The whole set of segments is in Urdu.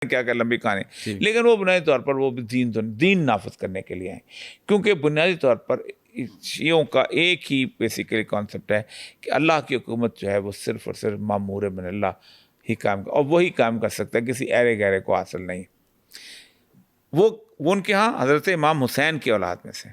کیا کیا لمبی کہانی، لیکن وہ بنیادی طور پر وہ بھی دین نافذ کرنے کے لیے ہیں، کیونکہ بنیادی طور پر شیعوں کا ایک ہی بیسیکلی کانسیپٹ ہے کہ اللہ کی حکومت جو ہے وہ صرف اور صرف مامور من اللہ ہی قائم، اور وہی قائم کر سکتا ہے، کسی ایرے گہرے کو حاصل نہیں۔ وہ ان کے ہاں حضرت امام حسین کی اولاد میں سے،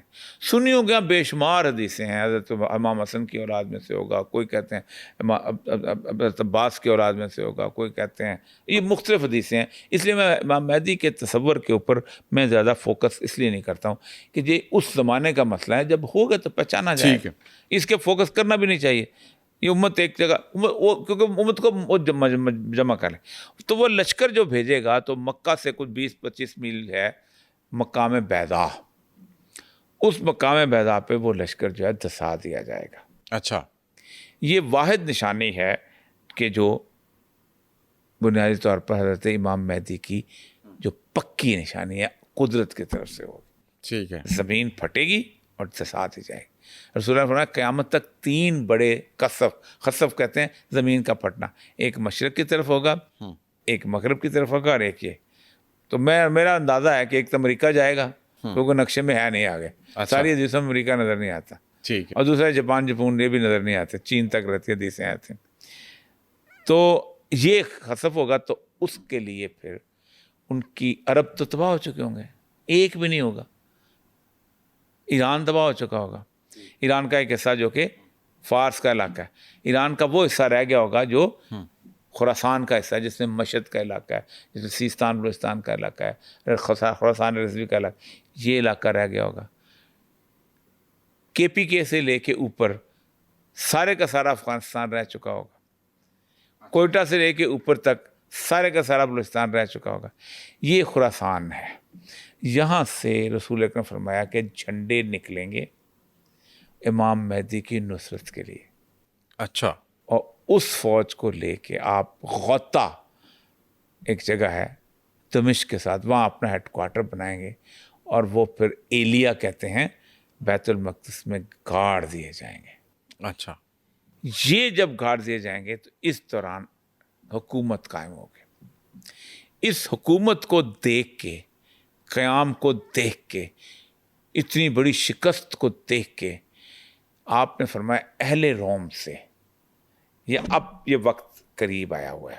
سنیوں کے ہاں بے شمار حدیثیں ہیں، حضرت امام حسن کی اولاد میں سے ہوگا، کوئی کہتے ہیں حضرت عباس کی اولاد میں سے ہوگا، کوئی کہتے ہیں، یہ مختلف حدیثیں ہیں۔ اس لیے میں امام مہدی کے تصور کے اوپر میں زیادہ فوکس اس لیے نہیں کرتا ہوں کہ یہ اس زمانے کا مسئلہ ہے، جب ہوگا تو پہچانا جائے گا، اس کے فوکس کرنا بھی نہیں چاہیے۔ یہ امت ایک جگہ، کیونکہ امت کو جمع کرے، تو وہ لشکر جو بھیجے گا تو مکہ سے کچھ 20-25 میل ہے مقام بیضا، اس مقام بیضا پہ وہ لشکر جو ہے دسا دیا جائے گا۔ اچھا، یہ واحد نشانی ہے کہ جو بنیادی طور پر حضرت امام مہدی کی جو پکی نشانی ہے قدرت کی طرف سے ہوگی۔ ٹھیک ہے، زمین پھٹے گی اور دسا دی جائے گی۔ رسول اللہ نے فرمایا قیامت تک 3 بڑے خسف کہتے ہیں زمین کا پھٹنا، ایک مشرق کی طرف ہوگا، ایک مغرب کی طرف ہوگا، اور ایک یہ۔ تو میرا اندازہ ہے کہ ایک تو امریکہ جائے گا، کیونکہ نقشے میں ہے نہیں آگے، ساری حدیثوں میں امریکہ نظر نہیں آتا، ٹھیک ہے، اور دوسرا جاپان یہ بھی نظر نہیں آتے، چین تک رہتی حدیثیں آتی ہیں۔ تو یہ خسف ہوگا تو اس کے لیے پھر ان کی عرب تو تباہ ہو چکے ہوں گے، ایک بھی نہیں ہوگا۔ ایران تباہ ہو چکا ہوگا، ایران کا ایک حصہ جو کہ فارس کا علاقہ ہے، ایران کا وہ حصہ رہ گیا ہوگا جو خراسان کا حصہ ہے، جس میں مشہد کا علاقہ ہے، جس میں سیستان بلوچستان کا علاقہ ہے، خراسان رضوی کا علاقہ، یہ علاقہ رہ گیا ہوگا۔ KPK سے لے کے اوپر سارے کا سارا افغانستان رہ چکا ہوگا، کوئٹہ سے لے کے اوپر تک سارے کا سارا بلوچستان رہ چکا ہوگا، یہ خراسان ہے۔ یہاں سے رسول اکرم فرمایا کہ جھنڈے نکلیں گے امام مہدی کی نصرت کے لیے۔ اچھا، اور اس فوج کو لے کے آپ غوطہ ایک جگہ ہے دمشق کے ساتھ، وہاں اپنا ہیڈ کوارٹر بنائیں گے، اور وہ پھر ایلیا کہتے ہیں بیت المقدس میں گاڑ دیے جائیں گے۔ اچھا، یہ جب گاڑ دیے جائیں گے تو اس دوران حکومت قائم ہوگی۔ اس حکومت کو دیکھ کے، قیام کو دیکھ کے، اتنی بڑی شکست کو دیکھ کے آپ نے فرمایا اہل روم سے یہ وقت قریب آیا ہوا ہے،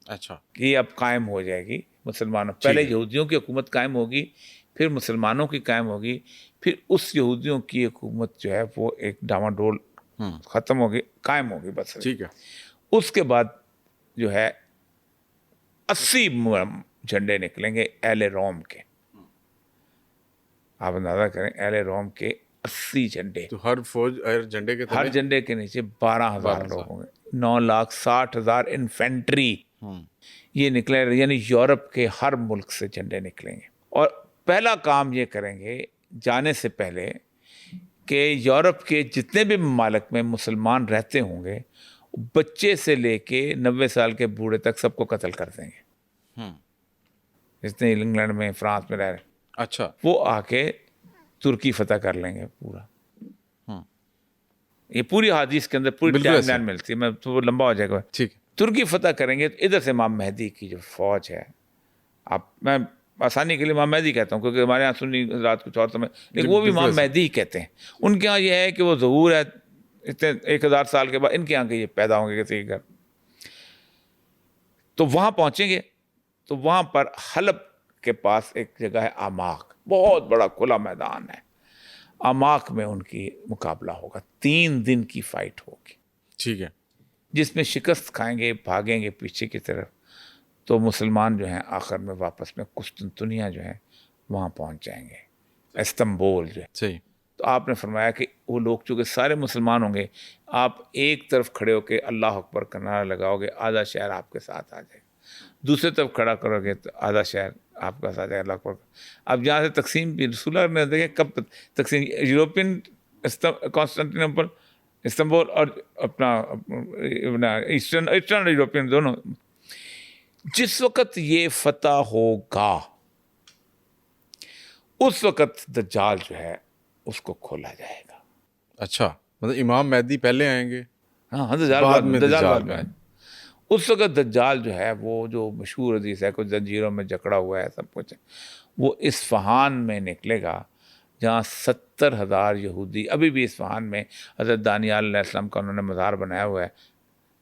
اچھا، کہ یہ اب قائم ہو جائے گی مسلمانوں، پہلے یہودیوں کی حکومت قائم ہوگی، پھر مسلمانوں کی قائم ہوگی، پھر اس یہودیوں کی حکومت جو ہے وہ ایک ڈاماڈول ختم ہوگی، قائم ہوگی بس۔ ٹھیک ہے، اس کے بعد جو ہے 80 جھنڈے نکلیں گے اہل روم کے۔ آپ اندازہ کریں اہل روم کے 80 جھنڈے، تو ہر فوج ہر جھنڈے کے ہر جھنڈے کے نیچے 12,000 لوگ ہوں گے، 9,60,000 انفینٹری یہ نکلے، یعنی یورپ کے ہر ملک سے جھنڈے نکلیں گے۔ اور پہلا کام یہ کریں گے جانے سے پہلے کہ یورپ کے جتنے بھی ممالک میں مسلمان رہتے ہوں گے، بچے سے لے کے 90 سال کے بوڑھے تک سب کو قتل کر دیں گے، جتنے انگلینڈ میں فرانس میں رہ رہے ہیں۔ اچھا، وہ آ کے ترکی فتح کر لیں گے پورا۔ یہ پوری حدیث کے اندر پوری ٹائم لائن ملتی ہے، میں تو وہ لمبا ہو جائے گا۔ ٹھیک، ترکی فتح کریں گے تو ادھر سے امام مہدی کی جو فوج ہے، میں آسانی کے لیے امام مہدی کہتا ہوں کیونکہ ہمارے یہاں سنی رات کچھ اور سمجھ، لیکن وہ بھی امام مہدی ہی کہتے ہیں۔ ان کے ہاں یہ ہے کہ وہ ظہور ہے اتنے 1000 سال کے بعد، ان کے یہاں کے یہ پیدا ہوں گے کسی کے گھر، تو وہاں پہنچیں گے تو وہاں پر حلب کے پاس ایک جگہ ہے آماک، بہت بڑا کھلا میدان ہے، آماک میں ان کی مقابلہ ہوگا، 3 دن کی فائٹ ہوگی، ٹھیک ہے، جس میں شکست کھائیں گے، بھاگیں گے پیچھے کی طرف، تو مسلمان جو ہیں آخر میں واپس میں قسطنطنیہ جو ہے وہاں پہنچ جائیں گے، استنبول جو ہے۔ صحیح، تو آپ نے فرمایا کہ وہ لوگ چونکہ سارے مسلمان ہوں گے، آپ ایک طرف کھڑے ہو کے اللہ اکبر کا نعرہ لگاؤ گے، آدھا شہر آپ کے ساتھ آ جائے گا، دوسرے طرف کھڑا کرو گے تو آدھا شہر آپ کا ساتھ اللہ اکبر۔ اب جہاں سے تقسیم بھی رسول اللہ نے دیکھیں کب تقسیم، یورپین کانسٹنٹینوپل استنبول اور اپنا ایسٹرن یورپین دونوں، جس وقت یہ فتح ہوگا اس وقت دجال جو ہے اس کو کھولا جائے گا۔ اچھا، مطلب امام مہدی پہلے آئیں گے، ہاں، دجال بعد میں اس وقت دجال جو ہے وہ جو مشہور حدیث ہے کچھ زنجیروں میں جکڑا ہوا ہے سب کچھ، وہ اصفہان میں نکلے گا جہاں 70,000 یہودی، ابھی بھی اصفہان میں حضرت دانیال علیہ السلام کا انہوں نے مزار بنایا ہوا ہے،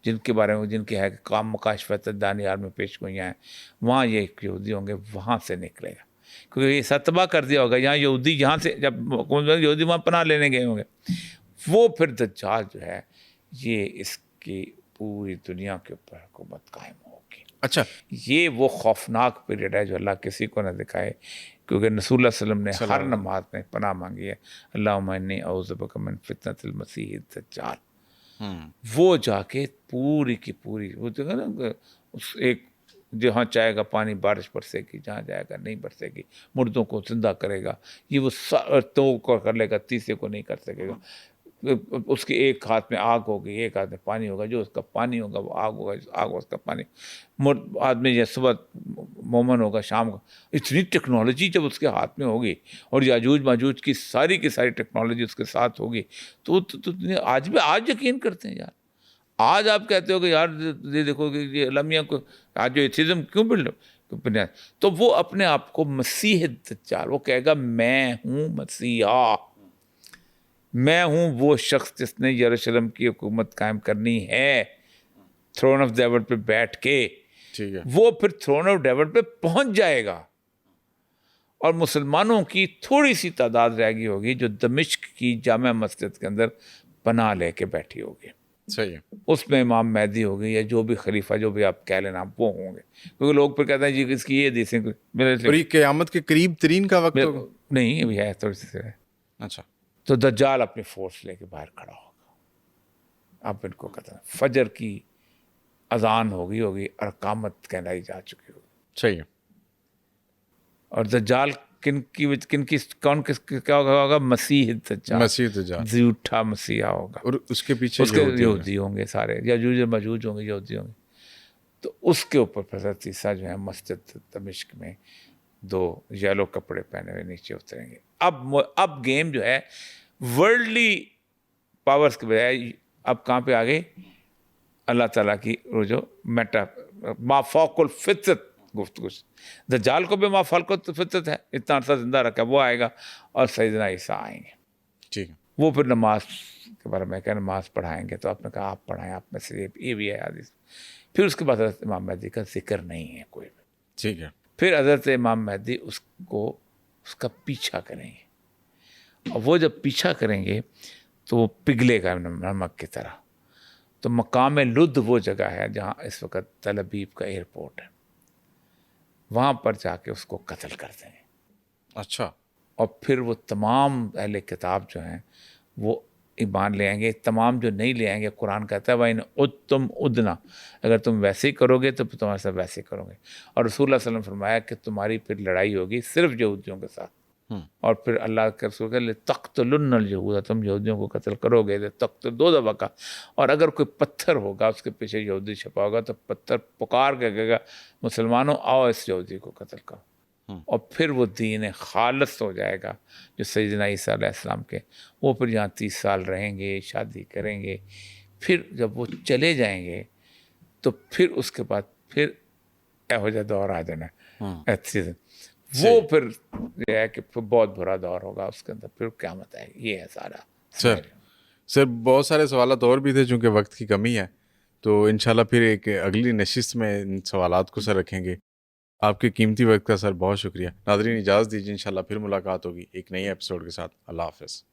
جن کے بارے میں جن کی ہے کام مکاشفت دانیال میں پیش گوئیاں ہیں، وہاں یہ یہودی ہوں گے، وہاں سے نکلے گا، کیونکہ یہ ستبہ کر دیا ہوگا یہاں یہودی، جہاں سے جب یہودی وہاں پناہ لینے گئے ہوں گے، وہ پھر دجال جو ہے یہ اس کی پوری دنیا کے اوپر حکومت قائم ہوگی۔ اچھا، یہ وہ خوفناک پیریڈ ہے جو اللہ کسی کو نہ دکھائے، کیونکہ رسول اللہ صلی اللہ علیہ وسلم نے ہر نماز میں پناہ مانگی ہے، اللہم انی اعوذ بک من فتنۃ المسیح الدجال۔ وہ جا کے پوری کی پوری وہ جو ہے نا اس ایک جہاں چاہے گا پانی بارش برسے گی، جہاں جائے گا نہیں برسے گی، مردوں کو زندہ کرے گا، یہ وہ تو کو کر لے گا، تیسرے کو نہیں کر سکے گا، اس کے ایک ہاتھ میں آگ ہوگی، ایک ہاتھ میں پانی ہوگا، جو اس کا پانی ہوگا وہ آگ ہوگا، آگ اس کا پانی، آدمی یہ صبح مومن ہوگا شام کو، اتنی ٹیکنالوجی جب اس کے ہاتھ میں ہوگی اور یاجوج ماجوج کی ساری ٹیکنالوجی اس کے ساتھ ہوگی تو آج بھی آج یقین کرتے ہیں یار، آج آپ کہتے ہو کہ یار یہ دیکھو کہ یہ اعلامیہ کو آج جو ایتھیزم کیوں بلڈ، تو وہ اپنے آپ کو مسیح دجال، وہ کہے گا میں ہوں مسیحا، میں ہوں وہ شخص جس نے یروشلم کی حکومت قائم کرنی ہے تھرون آف ڈیوڈ پہ بیٹھ کے، ٹھیک ہے، وہ پھر تھرون آف ڈیوڈ پہ پہنچ جائے گا اور مسلمانوں کی تھوڑی سی تعداد رہ گئی ہوگی جو دمشق کی جامع مسجد کے اندر پناہ لے کے بیٹھی ہوگی، صحیح ہے، اس میں امام مہدی ہوگی یا جو بھی خلیفہ جو بھی آپ کہہ لینا وہ ہوں گے، کیونکہ لوگ پھر کہتے ہیں جی اس کی یہ حدیثیں اور یہ قیامت کے قریب ترین کا وقت ہوگا؟ نہیں ابھی ہے تھوڑی سی ہے۔ اچھا، تو دجال اپنی فورس لے کے باہر کھڑا ہوگا، اب ان کو کہتے ہیں فجر کی اذان ہوگی اور اقامت کہلائی جا چکی ہوگی، صحیح ہے، اور دجال کون کس کیا ہوگا؟ مسیح دجال، مسیح دجال، جھوٹا مسیحا ہوگا، اور اس کے پیچھے اس کے یہودی ہوں گے سارے، یاجوج ماجوج ہوں گے، یہودی ہوں گے، تو اس کے اوپر حضرت عیسیٰ جو ہے مسجد دمشق میں 2 یلو کپڑے پہنے ہوئے نیچے اتریں گے۔ اب گیم جو ہے ورلڈلی پاورز کے بجائے اب کہاں پہ آ گئی؟ اللہ تعالیٰ کی وہ جو ما فوق الفطرت گفتگو، دجال کو بھی ما فوق الفطرت ہے، اتنا عرصہ زندہ رکھا، وہ آئے گا اور سیدنا عیسیٰ آئیں گے، ٹھیک ہے، وہ پھر نماز کے بارے میں کہ نماز پڑھائیں گے، تو آپ نے کہا آپ پڑھائیں، آپ میں سے یہ بھی ہے حدیث۔ پھر اس کے بعد حضرت امام مہدی کا ذکر نہیں ہے کوئی بھی، ٹھیک ہے، پھر حضرت امام مہدی اس کا پیچھا کریں گے، اور وہ جب پیچھا کریں گے تو وہ پگھلے گا نمک کی طرح، تو مقام لد وہ جگہ ہے جہاں اس وقت تل ابیب کا ایئرپورٹ ہے، وہاں پر جا کے اس کو قتل کر دیں گے، اچھا، اور پھر وہ تمام اہل کتاب جو ہیں وہ ایمان لے آئیں گے، تمام جو نہیں لے آئیں گے، قرآن کہتا ہے وَإِنْ عُدْتُمْ عُدْنَا، اگر تم ویسے ہی کرو گے تو پھر تمہارے ساتھ ویسے کرو گے، اور رسول اللہ صلی اللہ علیہ وسلم فرمایا کہ تمہاری پھر لڑائی ہوگی صرف یہودیوں کے ساتھ، اور پھر اللہ کے رسول کہ لِتَقْتُلُنَّ الْيَهُودَ، تم یہودیوں کو قتل کرو گے، تقتل 2 دفعہ کا، اور اگر کوئی پتھر ہوگا اس کے پیچھے یہودی چھپا ہوگا تو پتھر پکار کے کہے گا مسلمانوں آؤ اس یہودی کو قتل کرو، اور پھر وہ دین خالص ہو جائے گا جو سیدنا عیسیٰ علیہ السلام کے، وہ پھر یہاں 30 سال رہیں گے، شادی کریں گے، پھر جب وہ چلے جائیں گے تو پھر اس کے بعد پھر ایہو جا دور آ جانا ہے، وہ پھر یہ ہے کہ پھر بہت برا دور ہوگا اس کے اندر، پھر قیامت آئے گی، یہ ہے سارا۔ سر بہت سارے سوالات اور بھی تھے، چونکہ وقت کی کمی ہے تو انشاءاللہ پھر ایک اگلی نشست میں ان سوالات کو سر رکھیں گے۔ آپ کے قیمتی وقت کا سر بہت شکریہ۔ ناظرین اجازت دیجیے، انشاءاللہ پھر ملاقات ہوگی ایک نئی ایپیسوڈ کے ساتھ۔ اللہ حافظ۔